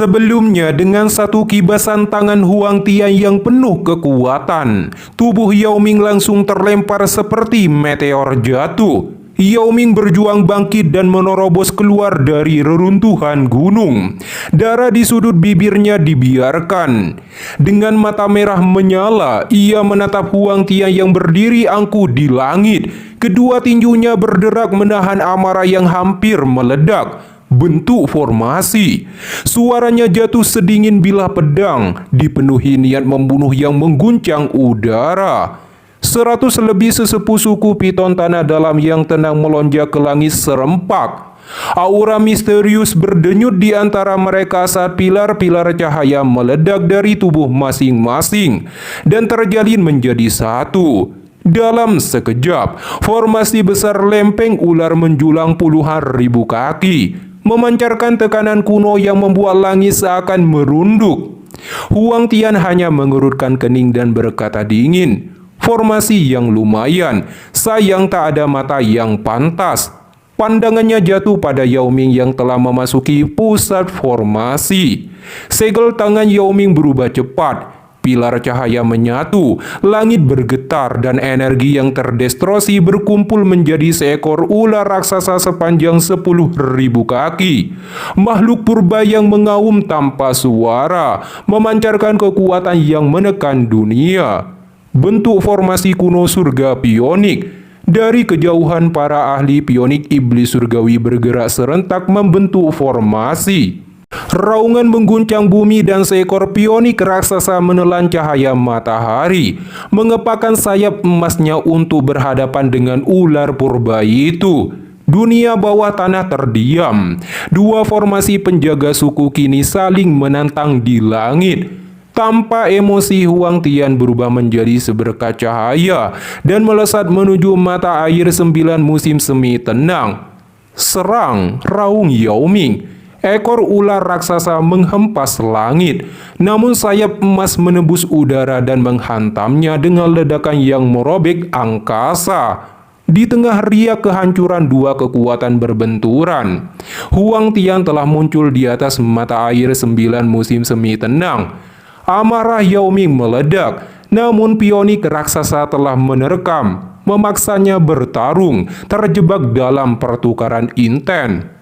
Sebelumnya, dengan satu kibasan tangan Huang Tian yang penuh kekuatan, tubuh Yao Ming langsung terlempar seperti meteor jatuh. Yao Ming berjuang bangkit dan menerobos keluar dari reruntuhan gunung. Darah di sudut bibirnya dibiarkan. Dengan mata merah menyala, ia menatap Huang Tian yang berdiri angkuh di langit. Kedua tinjunya berderak menahan amarah yang hampir meledak. Bentuk formasi. Suaranya jatuh sedingin bilah pedang, dipenuhi niat membunuh yang mengguncang udara. 100 lebih sesepuh suku piton tanah dalam yang tenang melonjak ke langit serempak. Aura misterius berdenyut di antara mereka saat pilar-pilar cahaya meledak dari tubuh masing-masing dan terjalin menjadi satu. Dalam sekejap, formasi besar lempeng ular menjulang puluhan ribu kaki, memancarkan tekanan kuno yang membuat langit seakan merunduk. Huang Tian hanya mengerutkan kening dan berkata dingin, "Formasi yang lumayan, sayang tak ada mata yang pantas." Pandangannya jatuh pada Yao Ming yang telah memasuki pusat formasi. Segel tangan Yao Ming berubah cepat. Pilar cahaya menyatu, langit bergetar, dan energi yang terdistorsi berkumpul menjadi seekor ular raksasa sepanjang 10.000 kaki. Makhluk purba yang mengaum tanpa suara, memancarkan kekuatan yang menekan dunia. Bentuk formasi kuno surga pionik. Dari kejauhan para ahli pionik iblis surgawi bergerak serentak membentuk formasi. Raungan mengguncang bumi dan seekor pionik raksasa menelan cahaya matahari, mengepakkan sayap emasnya untuk berhadapan dengan ular purba itu. Dunia bawah tanah terdiam. Dua formasi penjaga suku kini saling menantang di langit. Tanpa emosi, Huang Tian berubah menjadi seberkas cahaya dan melesat menuju mata air 9 musim semi tenang. Serang, raung Yao Ming. Ekor ular raksasa menghempas langit, namun sayap emas menembus udara dan menghantamnya dengan ledakan yang merobek angkasa. Di tengah riak kehancuran dua kekuatan berbenturan, Huang Tian telah muncul di atas mata air 9 musim semi tenang. Amarah Yao Ming meledak, namun pionik raksasa telah menerkam, memaksanya bertarung, terjebak dalam pertukaran intens.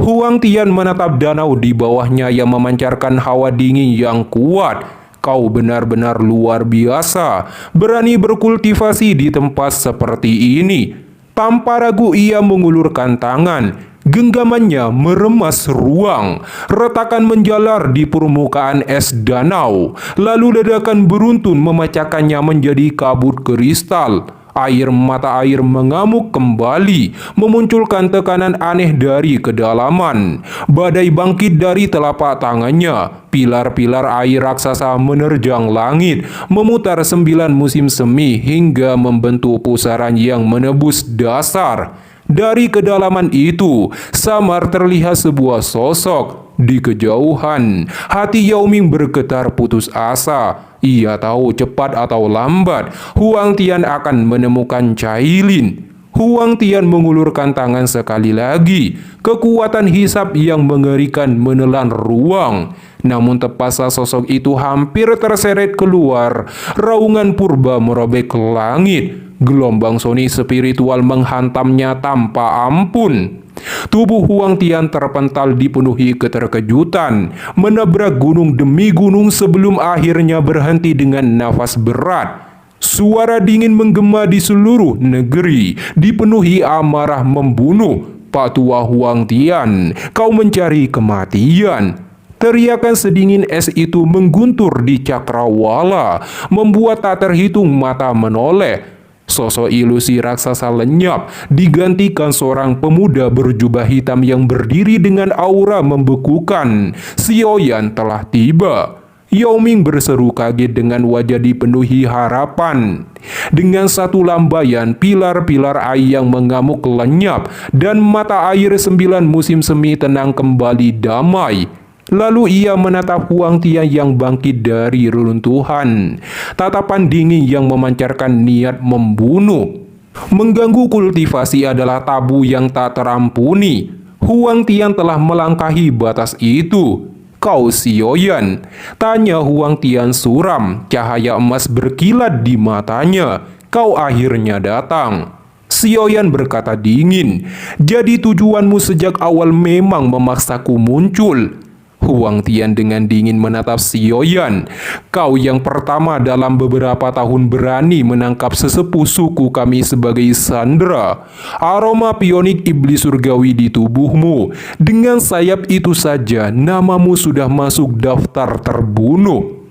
Huang Tian menatap danau di bawahnya yang memancarkan hawa dingin yang kuat. "Kau benar-benar luar biasa, berani berkultivasi di tempat seperti ini." Tanpa ragu ia mengulurkan tangan. Genggamannya meremas ruang. Retakan menjalar di permukaan es danau. Lalu ledakan beruntun memecahkannya menjadi kabut kristal. Air mata air mengamuk kembali, memunculkan tekanan aneh dari kedalaman. Badai bangkit dari telapak tangannya. Pilar-pilar air raksasa menerjang langit, memutar 9 musim semi hingga membentuk pusaran yang menebus dasar. Dari kedalaman itu, samar terlihat sebuah sosok. Di kejauhan, hati Yao Ming bergetar putus asa. Ia tahu cepat atau lambat, Huang Tian akan menemukan Cailin. Huang Tian mengulurkan tangan sekali lagi. Kekuatan hisap yang mengerikan menelan ruang. Namun tepat saat sosok itu hampir terseret keluar, raungan purba merobek langit. Gelombang soni spiritual menghantamnya tanpa ampun. Tubuh Huang Tian terpental dipenuhi keterkejutan, menabrak gunung demi gunung sebelum akhirnya berhenti dengan nafas berat. Suara dingin menggema di seluruh negeri, dipenuhi amarah membunuh. "Pak Tua Huang Tian, kau mencari kematian." Teriakan sedingin es itu mengguntur di cakrawala, membuat tak terhitung mata menoleh. Sosok ilusi raksasa lenyap, digantikan seorang pemuda berjubah hitam yang berdiri dengan aura membekukan. Xiaoyan telah tiba. Yao Ming berseru kaget dengan wajah dipenuhi harapan. Dengan satu lambaian, pilar-pilar air yang mengamuk lenyap, dan mata air 9 musim semi tenang kembali damai. Lalu ia menatap Huang Tian yang bangkit dari reruntuhan. Tatapan dingin yang memancarkan niat membunuh. Mengganggu kultivasi adalah tabu yang tak terampuni. Huang Tian telah melangkahi batas itu. kau Sioyan?" tanya Huang Tian suram. Cahaya emas berkilat di matanya. "Kau akhirnya datang." Sioyan berkata dingin, "Jadi tujuanmu sejak awal memang memaksaku muncul?" Huang Tian dengan dingin menatap Sioyan. "Kau yang pertama dalam beberapa tahun berani menangkap sesepuh suku kami sebagai sandera. Aroma pionik iblis surgawi di tubuhmu. Dengan sayap itu saja namamu sudah masuk daftar terbunuh."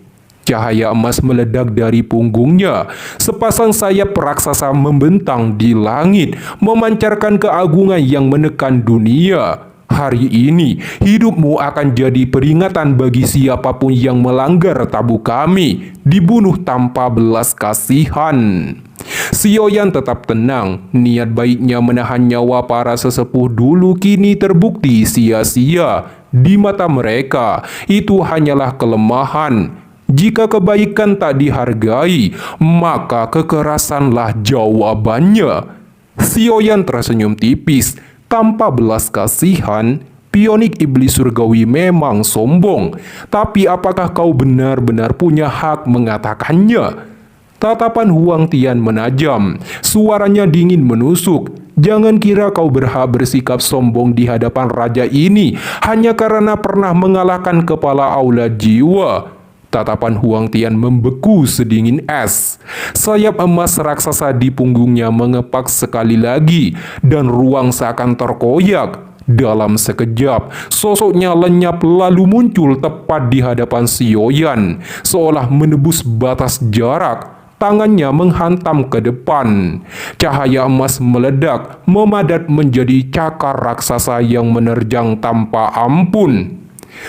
Cahaya emas meledak dari punggungnya. Sepasang sayap raksasa membentang di langit, memancarkan keagungan yang menekan dunia. "Hari ini, hidupmu akan jadi peringatan bagi siapapun yang melanggar tabu kami, dibunuh tanpa belas kasihan." Sioyan tetap tenang. Niat baiknya menahan nyawa para sesepuh dulu kini terbukti sia-sia. Di mata mereka, itu hanyalah kelemahan. Jika kebaikan tak dihargai, maka kekerasanlah jawabannya. Sioyan tersenyum tipis. Tanpa belas kasihan, pionik iblis surgawi memang sombong. Tapi apakah kau benar-benar punya hak mengatakannya? Tatapan Huang Tian menajam. Suaranya dingin menusuk. "Jangan kira kau berhak bersikap sombong di hadapan raja ini hanya karena pernah mengalahkan kepala aula jiwa." Tatapan Huang Tian membeku sedingin es. Sayap emas raksasa di punggungnya mengepak sekali lagi, dan ruang seakan terkoyak. Dalam sekejap, sosoknya lenyap lalu muncul tepat di hadapan Sioyan, seolah menebus batas jarak. Tangannya menghantam ke depan. Cahaya emas meledak, memadat menjadi cakar raksasa yang menerjang tanpa ampun.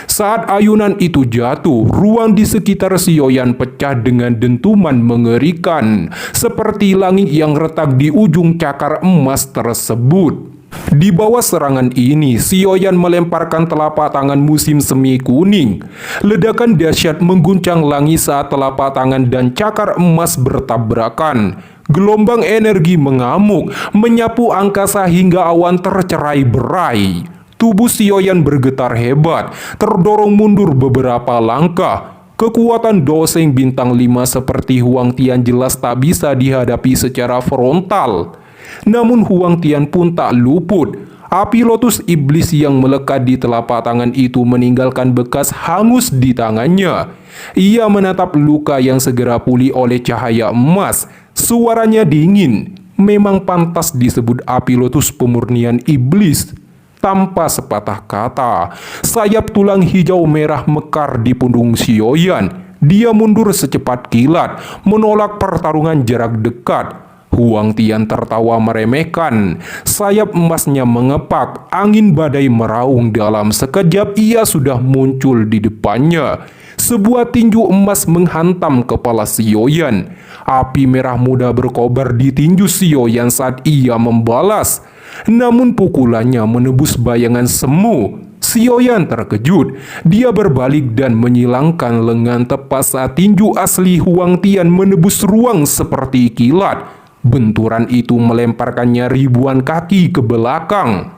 Saat ayunan itu jatuh, ruang di sekitar Sioyan pecah dengan dentuman mengerikan, seperti langit yang retak di ujung cakar emas tersebut. Di bawah serangan ini, Sioyan melemparkan telapak tangan musim semi kuning. Ledakan dahsyat mengguncang langit saat telapak tangan dan cakar emas bertabrakan. Gelombang energi mengamuk, menyapu angkasa hingga awan tercerai-berai. Tubuh Sioyan bergetar hebat, terdorong mundur beberapa langkah. Kekuatan Doseng bintang 5 seperti Huang Tian jelas tak bisa dihadapi secara frontal. Namun Huang Tian pun tak luput. Api lotus iblis yang melekat di telapak tangan itu meninggalkan bekas hangus di tangannya. Ia menatap luka yang segera pulih oleh cahaya emas. Suaranya dingin, memang pantas disebut api lotus pemurnian iblis. Tanpa sepatah kata, sayap tulang hijau merah mekar di pundung Sioyan. Dia mundur secepat kilat, menolak pertarungan jarak dekat. Huang Tian tertawa meremehkan. Sayap emasnya mengepak, angin badai meraung. Dalam sekejap ia sudah muncul di depannya. Sebuah tinju emas menghantam kepala Sioyan. Api merah muda berkobar di tinju Sioyan saat ia membalas. Namun pukulannya menebus bayangan semu. Sioyan terkejut. Dia berbalik dan menyilangkan lengan tepat saat tinju asli Huang Tian menebus ruang seperti kilat. Benturan itu melemparkannya ribuan kaki ke belakang.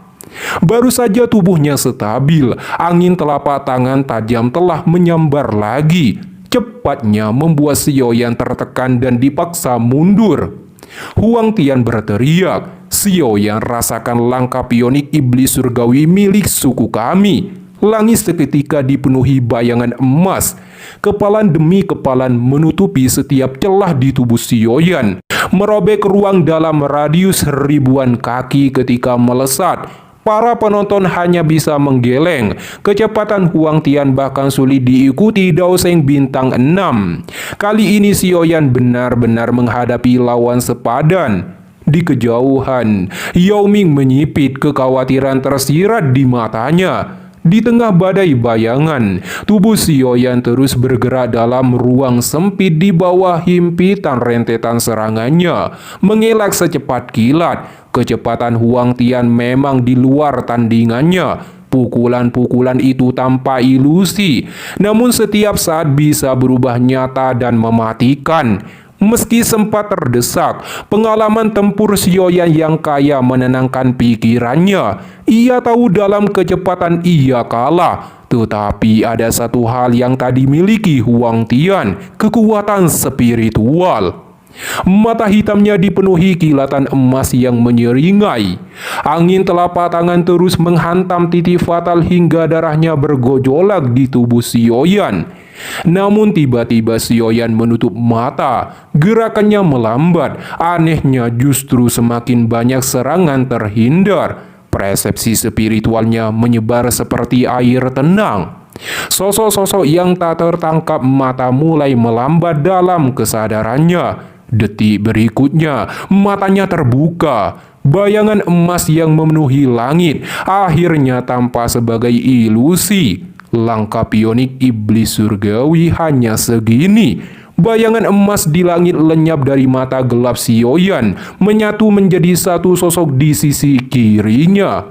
Baru saja tubuhnya stabil, angin telapak tangan tajam telah menyambar lagi. Cepatnya membuat Sioyan tertekan dan dipaksa mundur. Huang Tian berteriak, "Sioyan, rasakan langkah pionik iblis surgawi milik suku kami." Langit seketika dipenuhi bayangan emas. Kepalan demi kepalan menutupi setiap celah di tubuh Sioyan, merobek ruang dalam radius ribuan kaki ketika melesat. Para penonton hanya bisa menggeleng. Kecepatan Huang Tian bahkan sulit diikuti Doseng bintang 6. Kali ini Sioyan benar-benar menghadapi lawan sepadan. Di kejauhan, Yao Ming menyipit, kekhawatiran tersirat di matanya. Di tengah badai bayangan, tubuh Sioyan terus bergerak dalam ruang sempit di bawah himpitan rentetan serangannya, mengelak secepat kilat. Kecepatan Huang Tian memang di luar tandingannya. Pukulan-pukulan itu tanpa ilusi, namun setiap saat bisa berubah nyata dan mematikan. Meski sempat terdesak, pengalaman tempur Sioyan yang kaya menenangkan pikirannya. Ia tahu dalam kecepatan ia kalah, Tetapi ada satu hal yang tak dimiliki Huang Tian, kekuatan spiritual. Mata hitamnya dipenuhi kilatan emas yang menyeringai. Angin telapak tangan terus menghantam titik fatal hingga darahnya bergojolak di tubuh Sioyan. Namun tiba-tiba Sioyan menutup mata. Gerakannya melambat. Anehnya justru semakin banyak serangan terhindar. Persepsi spiritualnya menyebar seperti air tenang. Sosok-sosok yang tak tertangkap mata mulai melambat dalam kesadarannya. Detik berikutnya, matanya terbuka. Bayangan emas yang memenuhi langit akhirnya tampak sebagai ilusi. Langkah pionik iblis surgawi hanya segini. Bayangan emas di langit lenyap dari mata gelap Sioyan, menyatu menjadi satu sosok di sisi kirinya.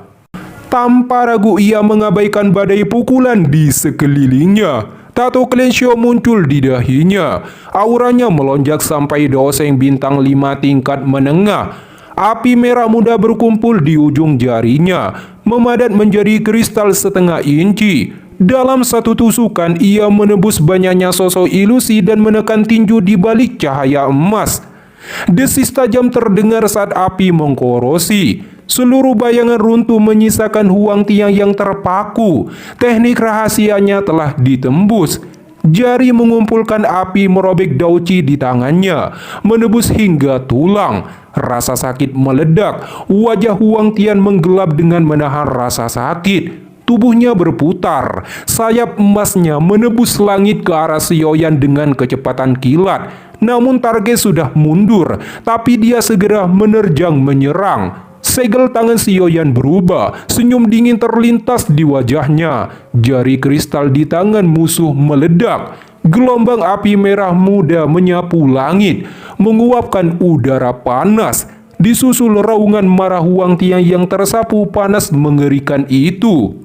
Tanpa ragu ia mengabaikan badai pukulan di sekelilingnya. Tato Cleansio muncul di dahinya. Auranya melonjak sampai doseng bintang 5 tingkat menengah. Api merah muda berkumpul di ujung jarinya, memadat menjadi kristal setengah inci. Dalam satu tusukan, ia menebus banyaknya sosok ilusi dan menekan tinju di balik cahaya emas. Desis tajam terdengar saat api mengkorosi. Seluruh bayangan runtuh menyisakan Huang Tian yang terpaku. Teknik rahasianya telah ditembus. Jari mengumpulkan api merobek Daoci di tangannya, menebus hingga tulang. Rasa sakit meledak. Wajah Huang Tian menggelap dengan menahan rasa sakit. Tubuhnya berputar. Sayap emasnya menebus langit ke arah Sioyan dengan kecepatan kilat. Namun target sudah mundur, tapi dia segera menerjang menyerang. Segel tangan Sioyan berubah, senyum dingin terlintas di wajahnya. Jari kristal di tangan musuh meledak. Gelombang api merah muda menyapu langit, menguapkan udara panas. Disusul raungan marah Huang Tian yang tersapu panas mengerikan itu.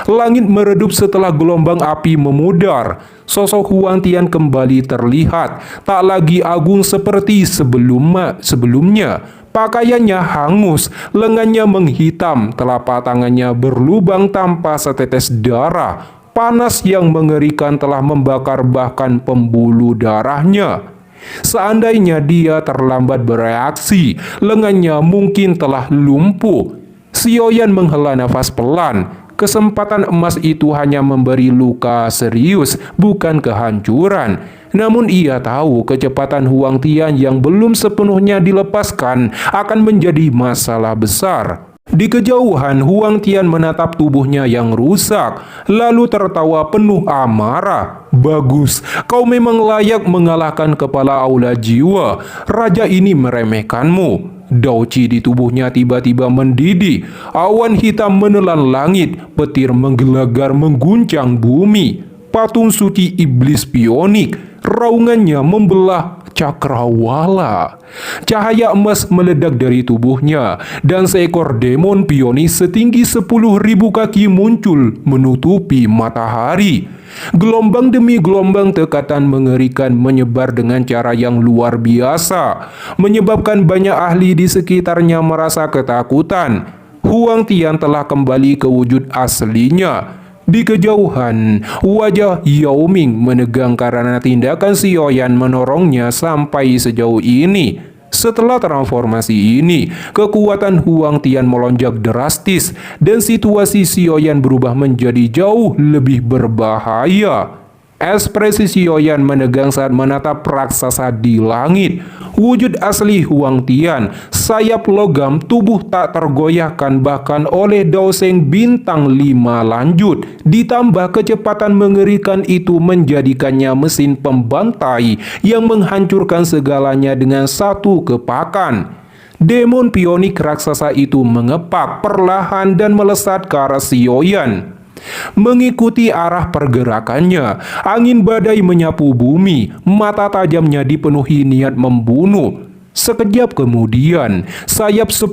Langit meredup setelah gelombang api memudar. Sosok Huang Tian kembali terlihat, tak lagi agung seperti sebelumnya. Pakaiannya hangus, lengannya menghitam, telapak tangannya berlubang tanpa setetes darah. Panas yang mengerikan telah membakar bahkan pembuluh darahnya. Seandainya dia terlambat bereaksi, lengannya mungkin telah lumpuh. Sioyan menghela nafas pelan. Kesempatan emas itu hanya memberi luka serius, bukan kehancuran. Namun ia tahu kecepatan Huang Tian yang belum sepenuhnya dilepaskan akan menjadi masalah besar. Di kejauhan, Huang Tian menatap tubuhnya yang rusak, lalu tertawa penuh amarah. Bagus, kau memang layak mengalahkan kepala aula jiwa. Raja ini meremehkanmu. Daoci di tubuhnya tiba-tiba mendidih. Awan hitam menelan langit, petir menggelegar mengguncang bumi. Patung suci iblis pionik, raungannya membelah cakrawala. Cahaya emas meledak dari tubuhnya, dan seekor demon pionik setinggi 10.000 kaki muncul menutupi matahari. Gelombang demi gelombang tekatan mengerikan menyebar dengan cara yang luar biasa, menyebabkan banyak ahli di sekitarnya merasa ketakutan. Huang Tian telah kembali ke wujud aslinya. Di kejauhan, wajah Yao Ming menegang karena tindakan Sioyan menorongnya sampai sejauh ini. Setelah transformasi ini, kekuatan Huang Tian melonjak drastis dan situasi Sioyan berubah menjadi jauh lebih berbahaya. Ekspresi Sioyan menegang saat menatap raksasa di langit. Wujud asli Huang Tian, sayap logam, tubuh tak tergoyahkan bahkan oleh doseng bintang 5 lanjut. Ditambah kecepatan mengerikan itu menjadikannya mesin pembantai yang menghancurkan segalanya dengan satu kepakan. Demon pionik raksasa itu mengepak perlahan dan melesat ke arah Sioyan. Mengikuti arah pergerakannya, angin badai menyapu bumi, mata tajamnya dipenuhi niat membunuh. Sekejap kemudian, sayap 10.000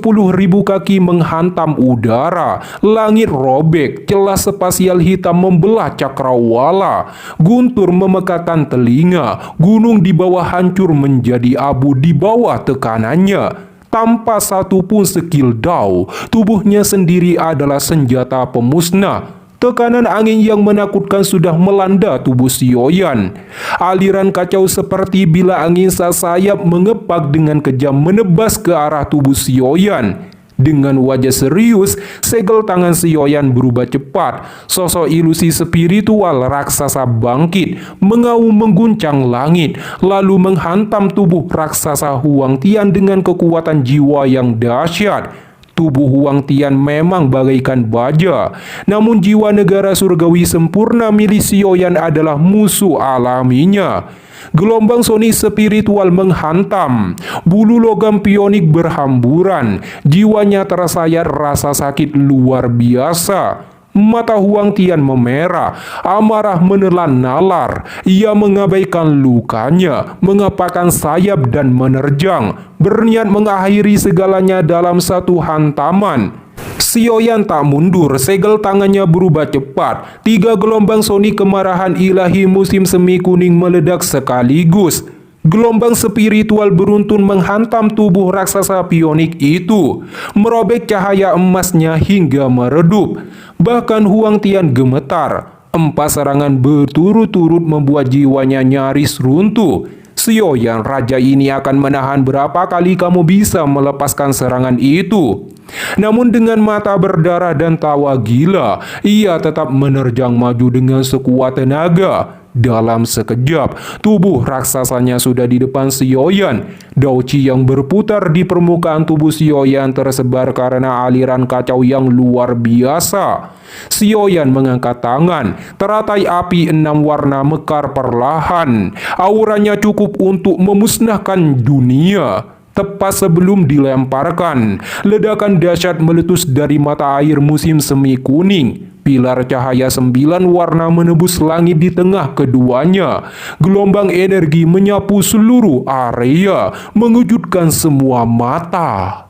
kaki menghantam udara, langit robek, celah spasial hitam membelah cakrawala, guntur memekakkan telinga, gunung di bawah hancur menjadi abu di bawah tekanannya. Tanpa satu pun skill Dao, tubuhnya sendiri adalah senjata pemusnah. Tekanan angin yang menakutkan sudah melanda tubuh Sioyan. Aliran kacau seperti bila angin sayap mengepak dengan kejam menebas ke arah tubuh Sioyan. Dengan wajah serius, segel tangan Sioyan berubah cepat. Sosok ilusi spiritual raksasa bangkit, mengaum mengguncang langit, lalu menghantam tubuh raksasa Huang Tian dengan kekuatan jiwa yang dahsyat. Tubuh Huang Tian memang bagaikan baja, namun jiwa negara surgawi sempurna milik Sioyan adalah musuh alaminya. Gelombang soni spiritual menghantam, bulu logam pionik berhamburan, jiwanya tersayat rasa sakit luar biasa. Mata Huang Tian memerah, amarah menelan nalar. Ia mengabaikan lukanya, mengepakkan sayap dan menerjang, berniat mengakhiri segalanya dalam satu hantaman. Sioyan tak mundur, segel tangannya berubah cepat. 3 gelombang soni kemarahan ilahi musim semi kuning meledak sekaligus. Gelombang spiritual beruntun menghantam tubuh raksasa pionik itu, merobek cahaya emasnya hingga meredup. Bahkan Huang Tian gemetar. 4 serangan berturut-turut membuat jiwanya nyaris runtuh. Sioyan, raja ini akan menahan berapa kali kamu bisa melepaskan serangan itu. Namun dengan mata berdarah dan tawa gila, ia tetap menerjang maju dengan sekuat tenaga. Dalam sekejap, tubuh raksasanya sudah di depan Sioyan. Dauci yang berputar di permukaan tubuh Sioyan tersebar karena aliran kacau yang luar biasa. Sioyan mengangkat tangan, teratai api 6 warna mekar perlahan. Auranya cukup untuk memusnahkan dunia. Tepat sebelum dilemparkan, ledakan dahsyat meletus dari mata air musim semi kuning. Pilar cahaya 9 warna menembus langit di tengah keduanya. Gelombang energi menyapu seluruh area, mengejutkan semua mata.